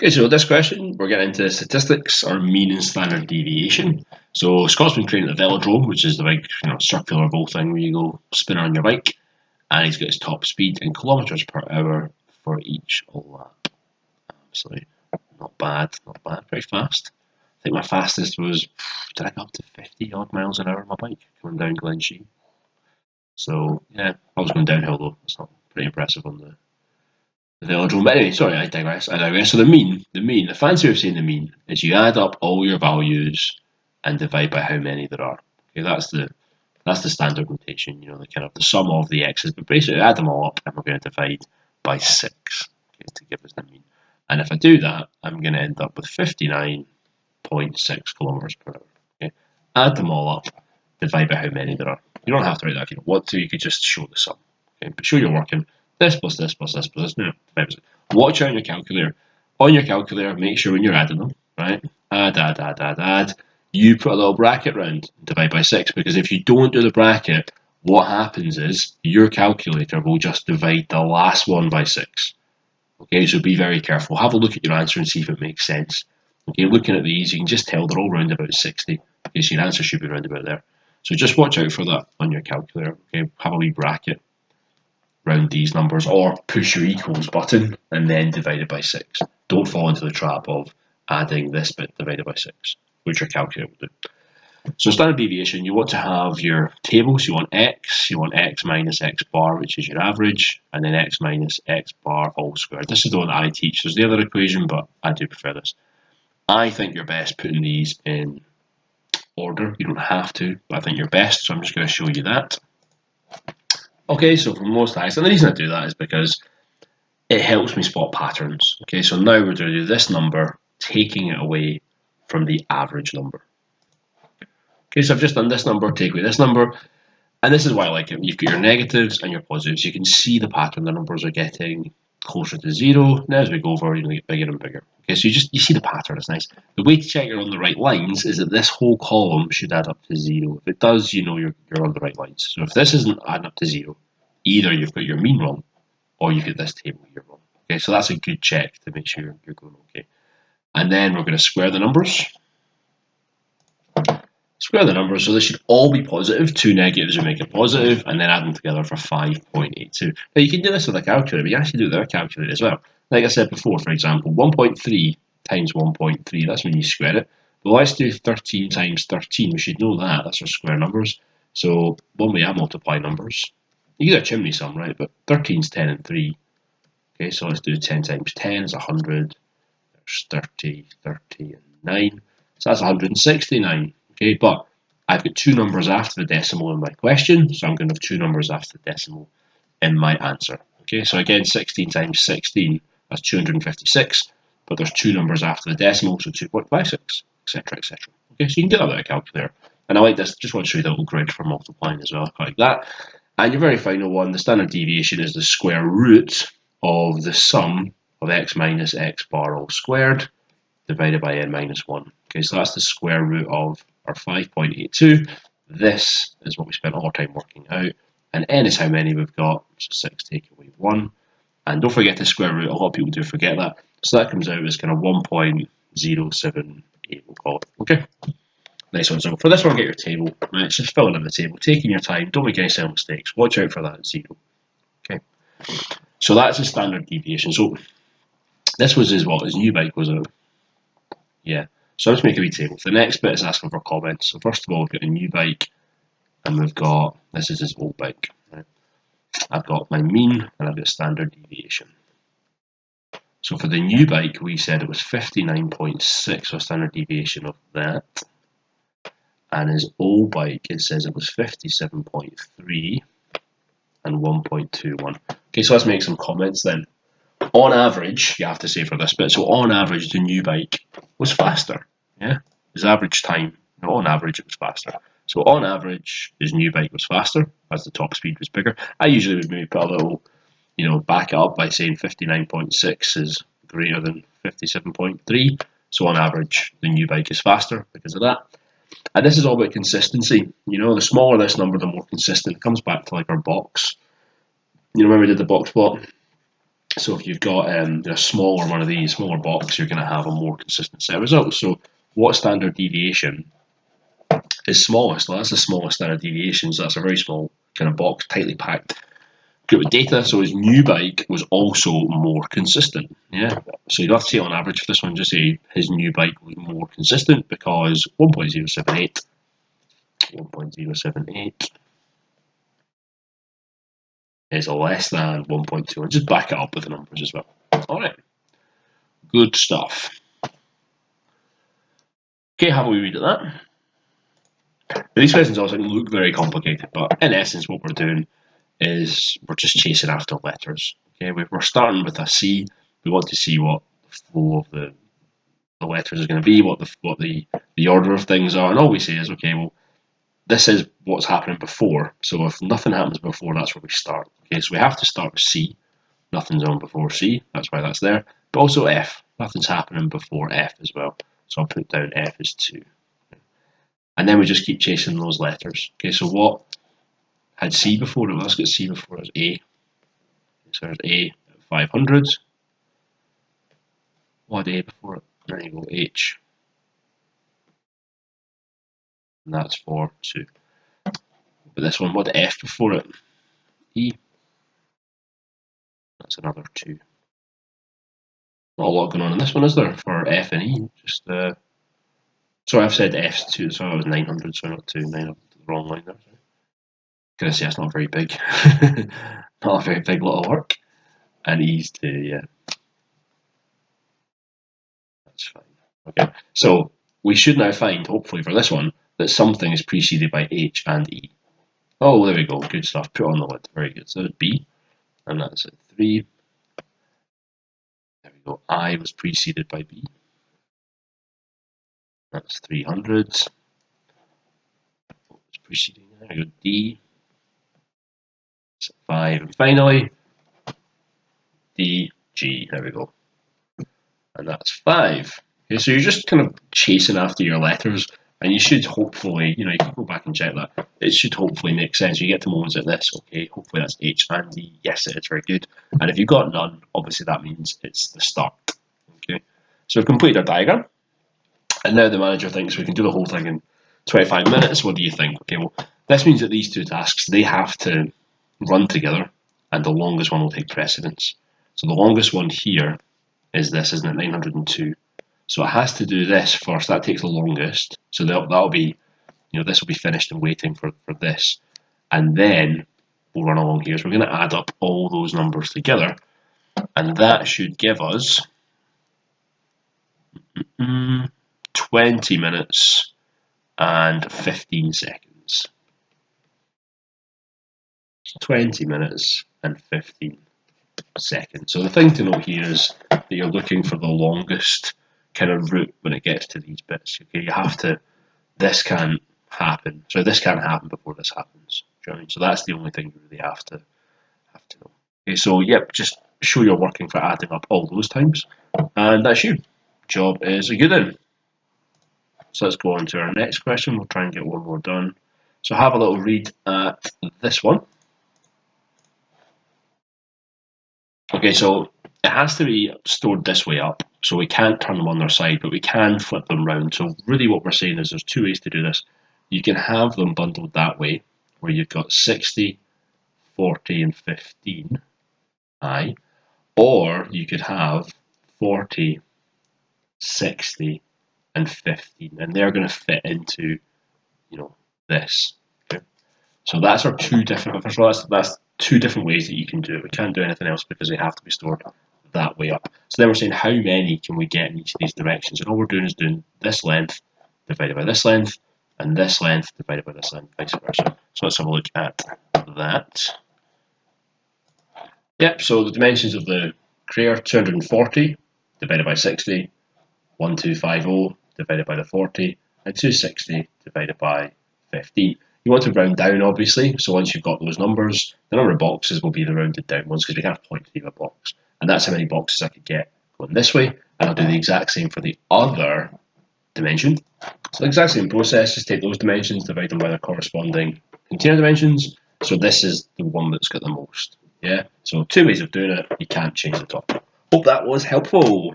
Okay, so this question, we're getting into statistics or mean and standard deviation. So Scott's been training at the velodrome, which is the big, circular bowl thing where you go spin on your bike, and he's got his top speed in kilometers per hour for each lap. Absolutely not bad, very fast. I think my fastest was, did I go up to 50 odd miles an hour on my bike coming down Glen Shee? So yeah, I was going downhill though. It's not pretty impressive on the velodrome. But anyway, sorry, I digress. So the fancy way of saying the mean is you add up all your values and divide by how many there are. Okay, that's the standard notation. The kind of the sum of the x's, but basically add them all up, and we're going to divide by 6, okay, to give us the mean. And if I do that, I'm going to end up with 59.6 kilometers per hour. Okay, add them all up, divide by how many there are. You don't have to write that if you don't want to. You could just show the sum. Okay, but show you're working this plus this plus this plus this. No, watch out on your calculator. On your calculator, make sure when you're adding them, right? Add. You put a little bracket round, divide by 6, because if you don't do the bracket, what happens is your calculator will just divide the last one by 6. Okay, so be very careful. Have a look at your answer and see if it makes sense. Okay, looking at these, you can just tell they're all round about 60. Okay, so your answer should be round about there. So just watch out for that on your calculator. Okay, have a wee bracket round these numbers, or push your equals button and then divide it by 6. Don't fall into the trap of adding this bit divided by 6, which your calculator will do. So standard deviation, you want to have your tables. You want x minus x bar, which is your average, and then x minus x bar all squared. This is the one that I teach. There's the other equation, but I do prefer this. I think you're best putting these in order. You don't have to, but I think you're best, so I'm just going to show you that. Okay, so from lowest to highest, and the reason I do that is because it helps me spot patterns. Okay, so now we're going to do this number, taking it away from the average number. Okay, so I've just done this number, take away this number, and this is why I like it. You've got your negatives and your positives. You can see the pattern. The numbers are getting closer to 0. Now as we go over, they get bigger and bigger. Okay, so you see the pattern. It's nice. The way to check you're on the right lines is that this whole column should add up to 0. If it does, you know you're on the right lines. So if this isn't adding up to 0, either you've got your mean wrong, or you've got this table here wrong. Okay, so that's a good check to make sure you're going okay. And then we're going to square the numbers. Square the numbers, so they should all be positive. 2 negatives will make it positive, and then add them together for 5.82. Now you can do this with a calculator, but you actually do it with a calculator as well. Like I said before, for example, 1.3 times 1.3, that's when you square it. But let's do 13 times 13, we should know that, that's our square numbers. So one way I multiply numbers, you get a chimney sum, right, but 13 is 10 and 3. Okay, so let's do 10 times 10 is 100, there's 30, 30 and 9, so that's 169. Okay, but I've got 2 numbers after the decimal in my question, so I'm going to have 2 numbers after the decimal in my answer. Okay, so again, 16 times 16, that's 256, but there's 2 numbers after the decimal, so 2.56, etc., etc. Okay, so you can do that with a calculator. And I like this, just want to show you the little grid for multiplying as well, quite like that. And your very final one, the standard deviation is the square root of the sum of x minus x bar all squared divided by n minus 1. Okay, so that's the square root of our 5.82. This is what we spent all our time working out. And n is how many we've got. So 6 take away 1. And don't forget the square root. A lot of people do forget that. So that comes out as kind of 1.078, we'll call it. Okay. Nice one. So for this one, get your table. Right, it's just filling in the table, taking your time. Don't make any silly mistakes. Watch out for that 0. Okay. So that's the standard deviation. So this was his new bike, was it? Yeah. So let's make a wee table. The next bit is asking for comments. So first of all, we've got a new bike, and we've got, this is his old bike. Right? I've got my mean, and I've got standard deviation. So for the new bike, we said it was 59.6, so a standard deviation of that. And his old bike, it says it was 57.3 and 1.21. Okay, so let's make some comments then. On average, you have to say for this bit, so on average, the new bike was faster. Yeah, his average time, not on average, it was faster. So on average, his new bike was faster as the top speed was bigger. I usually would maybe put a little, back it up by saying 59.6 is greater than 57.3. So on average, the new bike is faster because of that. And this is all about consistency. The smaller this number, the more consistent. It comes back to like our box. Remember we did the box plot? So if you've got a smaller one of these, smaller box, you're going to have a more consistent set of results. So what standard deviation is smallest? Well, that's the smallest standard deviation, so that's a very small kind of box, tightly packed group of data. So his new bike was also more consistent. Yeah. So you'd have to say on average for this one, just say his new bike was more consistent because 1.078 is less than 1.2. And just back it up with the numbers as well. All right. Good stuff. Okay, have a wee read at that. These questions also look very complicated, but in essence, what we're doing is we're just chasing after letters. Okay, we're starting with a C. We want to see what the flow of the letters is going to be, what the order of things are, and all we say is, okay, well, this is what's happening before. So if nothing happens before, that's where we start. Okay, so we have to start with C. Nothing's on before C. That's why that's there. But also F. Nothing's happening before F as well. So I'll put down F as 2. And then we just keep chasing those letters. Okay, so what had C before it? Let's get C before it was A. So there's A at 500. What had A before it? There you go, H. And that's for 2. But this one, what had F before it? E. That's another 2. Not a lot going on in this one, is there, for F and E? Just sorry, I've said F's 2, so it was 900, so not 2, 900, the wrong line there. Gonna say that's not very big. Not a very big lot of work. And E's 2, yeah. That's fine. Okay, so we should now find, hopefully for this one, that something is preceded by H and E. Oh, there we go. Good stuff. Put on the lid. Very good. So that's B, and that's at 3. There we go. I was preceded by B. That's 300. What was preceding? There we go. D. That's 5. And finally, D, G. There we go. And that's 5. Okay, so you're just kind of chasing after your letters, and you should hopefully, you can go back and check that. It should hopefully make sense. You get to moments like this, okay, hopefully that's H and D. Yes, it is very good. And if you've got none, obviously that means it's the start. Okay, so we've completed our diagram, and now the manager thinks we can do the whole thing in 25 minutes. What do you think? Okay, well, this means that these two tasks, they have to run together, and the longest one will take precedence. So the longest one here is this, isn't it? 902. So it has to do this first. That takes the longest. So that'll be, this will be finished and waiting for this. And then we'll run along here. So we're going to add up all those numbers together. And that should give us 20 minutes and 15 seconds. 20 minutes and 15 seconds. So the thing to note here is that you're looking for the longest kind of route when it gets to these bits. Okay, you have to, this can't happen. So this can't happen before this happens. Do you know what I mean? So that's the only thing you really have to know. Okay, so yep, just show you're working for adding up all those times. And that's you. Job is a good one. So let's go on to our next question. We'll try and get one more done. So have a little read at this one. Okay, so it has to be stored this way up. So we can't turn them on their side, but we can flip them round. So really what we're saying is there's 2 ways to do this. You can have them bundled that way, where you've got 60, 40, and 15, I, or you could have 40, 60, and 15, and they're going to fit into, this. Okay? So that's our 2 different, first of all, that's 2 different ways that you can do it. We can't do anything else because they have to be stored that way up. So then we're saying how many can we get in each of these directions, and all we're doing is doing this length divided by this length, and this length divided by this length, vice versa. So let's have a look at that. Yep, so the dimensions of the crater, 240 divided by 60, 1250 divided by the 40, and 260 divided by 15. You want to round down, obviously, so once you've got those numbers, the number of boxes will be the rounded down ones because we can't point to a box. And that's how many boxes I could get going this way, and I'll do the exact same for the other dimension. So the exact same process, just take those dimensions, divide them by their corresponding container dimensions. So this is the one that's got the most. Yeah, so two ways of doing it. You can't change the top. Hope that was helpful.